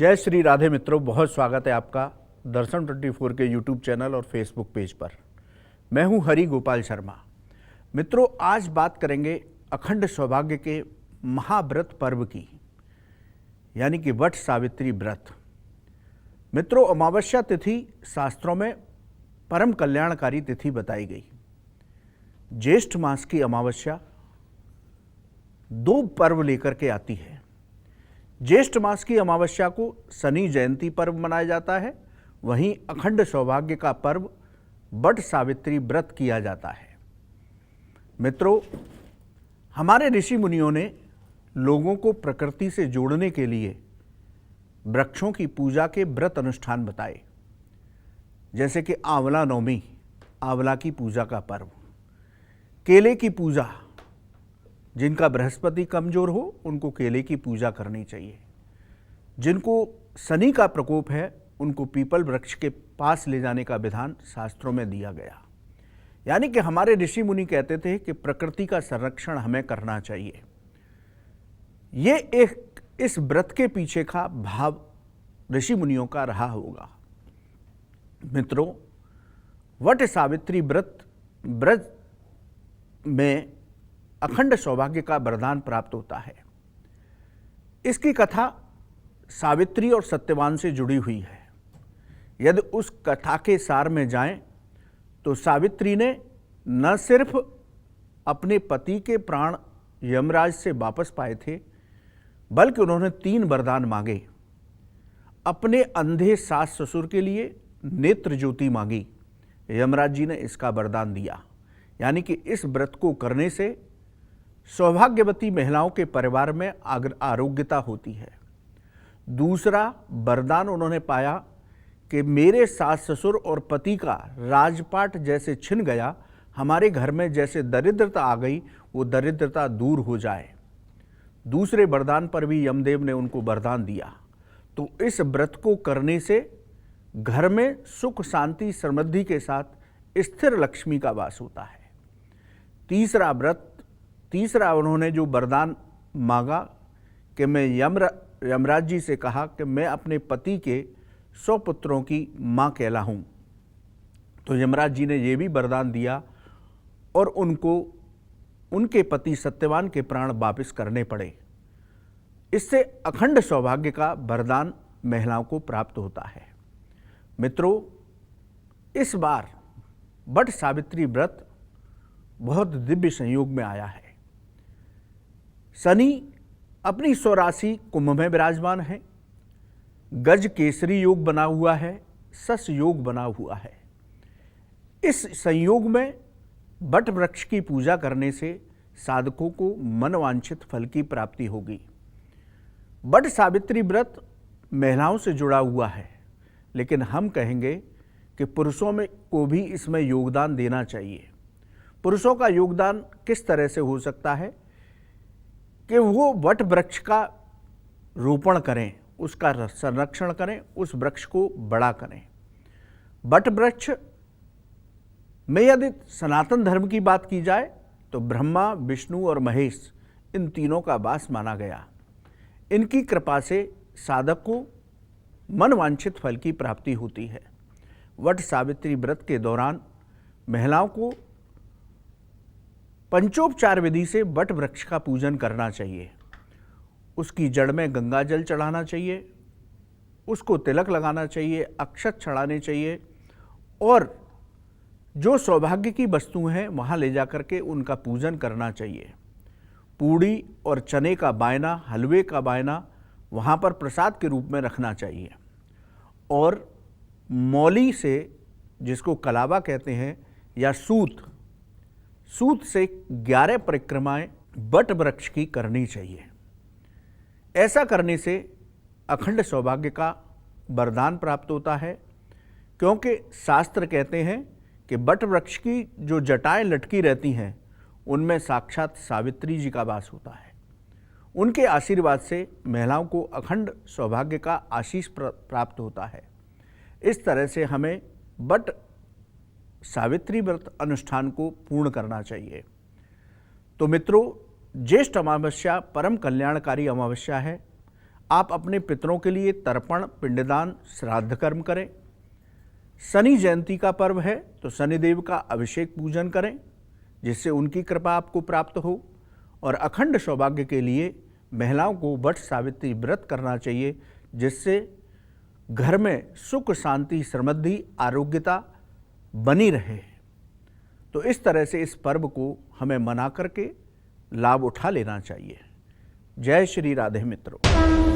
जय श्री राधे मित्रों, बहुत स्वागत है आपका दर्शन 24 के यूट्यूब चैनल और फेसबुक पेज पर। मैं हूं हरि गोपाल शर्मा। मित्रों, आज बात करेंगे अखंड सौभाग्य के महाव्रत पर्व की, यानी कि वट सावित्री व्रत। मित्रों, अमावस्या तिथि शास्त्रों में परम कल्याणकारी तिथि बताई गई। ज्येष्ठ मास की अमावस्या दो पर्व लेकर के आती है। ज्येष्ठ मास की अमावस्या को शनि जयंती पर्व मनाया जाता है, वहीं अखंड सौभाग्य का पर्व वट सावित्री व्रत किया जाता है। मित्रों, हमारे ऋषि मुनियों ने लोगों को प्रकृति से जोड़ने के लिए वृक्षों की पूजा के व्रत अनुष्ठान बताए, जैसे कि आंवला नवमी, आंवला की पूजा का पर्व, केले की पूजा, जिनका बृहस्पति कमजोर हो उनको केले की पूजा करनी चाहिए। जिनको शनि का प्रकोप है उनको पीपल वृक्ष के पास ले जाने का विधान शास्त्रों में दिया गया। यानी कि हमारे ऋषि मुनि कहते थे कि प्रकृति का संरक्षण हमें करना चाहिए। ये एक इस व्रत के पीछे का भाव ऋषि मुनियों का रहा होगा। मित्रों, वट सावित्री व्रत में अखंड सौभाग्य का वरदान प्राप्त होता है। इसकी कथा सावित्री और सत्यवान से जुड़ी हुई है। यदि उस कथा के सार में जाएं तो सावित्री ने न सिर्फ अपने पति के प्राण यमराज से वापस पाए थे, बल्कि उन्होंने 3 वरदान मांगे। अपने अंधे सास ससुर के लिए नेत्र ज्योति मांगी, यमराज जी ने इसका वरदान दिया। यानी कि इस व्रत को करने से सौभाग्यवती महिलाओं के परिवार में आरोग्यता होती है। दूसरा वरदान उन्होंने पाया कि मेरे सास ससुर और पति का राजपाट जैसे छिन गया, हमारे घर में जैसे दरिद्रता आ गई, वो दरिद्रता दूर हो जाए। दूसरे वरदान पर भी यमदेव ने उनको वरदान दिया। तो इस व्रत को करने से घर में सुख शांति समृद्धि के साथ स्थिर लक्ष्मी का वास होता है। तीसरा उन्होंने जो वरदान मांगा कि मैं यमराज जी से कहा कि मैं अपने पति के 100 पुत्रों की मां कहलाऊं। तो यमराज जी ने ये भी वरदान दिया और उनको उनके पति सत्यवान के प्राण वापस करने पड़े। इससे अखंड सौभाग्य का वरदान महिलाओं को प्राप्त होता है। मित्रों, इस बार वट सावित्री व्रत बहुत दिव्य संयोग में आया है। शनि अपनी स्वराशि कुंभ में विराजमान है, गज केसरी योग बना हुआ है, सस योग बना हुआ है। इस संयोग में वट वृक्ष की पूजा करने से साधकों को मनवांछित फल की प्राप्ति होगी। वट सावित्री व्रत महिलाओं से जुड़ा हुआ है, लेकिन हम कहेंगे कि पुरुषों में को भी इसमें योगदान देना चाहिए। पुरुषों का योगदान किस तरह से हो सकता है कि वो वट वृक्ष का रोपण करें, उसका संरक्षण करें, उस वृक्ष को बड़ा करें। वट वृक्ष में यदि सनातन धर्म की बात की जाए तो ब्रह्मा, विष्णु और महेश, इन तीनों का वास माना गया। इनकी कृपा से साधक को मनवांछित फल की प्राप्ति होती है। वट सावित्री व्रत के दौरान महिलाओं को पंचोपचार विधि से वट वृक्ष का पूजन करना चाहिए। उसकी जड़ में गंगा जल चढ़ाना चाहिए, उसको तिलक लगाना चाहिए, अक्षत चढ़ाने चाहिए और जो सौभाग्य की वस्तु हैं वहाँ ले जाकर के उनका पूजन करना चाहिए। पूड़ी और चने का बायना, हलवे का बायना वहाँ पर प्रसाद के रूप में रखना चाहिए। और मौली से, जिसको कलावा कहते हैं, या सूत से 11 परिक्रमाएं वट वृक्ष की करनी चाहिए। ऐसा करने से अखंड सौभाग्य का वरदान प्राप्त होता है, क्योंकि शास्त्र कहते हैं कि वट वृक्ष की जो जटाएं लटकी रहती हैं उनमें साक्षात सावित्री जी का वास होता है। उनके आशीर्वाद से महिलाओं को अखंड सौभाग्य का आशीष प्राप्त होता है। इस तरह से हमें वट सावित्री व्रत अनुष्ठान को पूर्ण करना चाहिए। तो मित्रों, ज्येष्ठ अमावस्या परम कल्याणकारी अमावस्या है। आप अपने पितरों के लिए तर्पण, पिंडदान, श्राद्ध कर्म करें। शनि जयंती का पर्व है तो शनिदेव का अभिषेक पूजन करें जिससे उनकी कृपा आपको प्राप्त हो। और अखंड सौभाग्य के लिए महिलाओं को वट सावित्री व्रत करना चाहिए जिससे घर में सुख, शांति, समृद्धि, आरोग्यता बनी रहे। तो इस तरह से इस पर्व को हमें मना करके लाभ उठा लेना चाहिए। जय श्री राधे मित्रों।